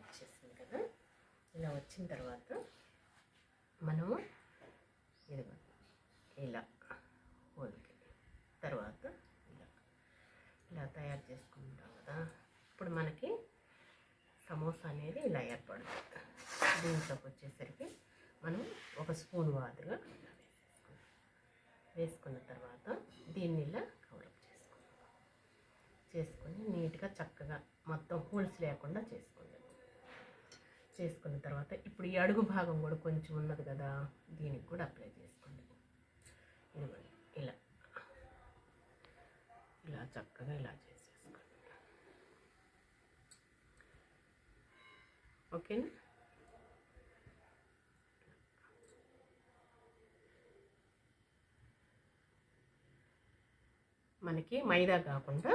వచ్చేసింది కదా. ఇలా వచ్చిన తర్వాత మనము ఇదిగో ఇలా హోల్కి తర్వాత ఇలా తయారు చేసుకుంటాం కదా. ఇప్పుడు మనకి సమోసా అనేది ఇలా ఏర్పడుతుంది. దీంట్లోకి వచ్చేసరికి మనం ఒక స్పూన్ వాదుగా వేసుకున్న తర్వాత దీన్ని ఇలా కవరప్ చేసుకొని నీట్గా చక్కగా మొత్తం హోల్స్ లేకుండా చేసుకున్న తర్వాత ఇప్పుడు ఈ అడుగు భాగం కూడా కొంచెం ఉన్నది కదా, దీనికి కూడా అప్లై చేసుకోండి. ఇదిగోండి ఇలా చక్కగా ఇలా చేసేసుకోండి. ఓకేనా. మనకి మైదా కాకుండా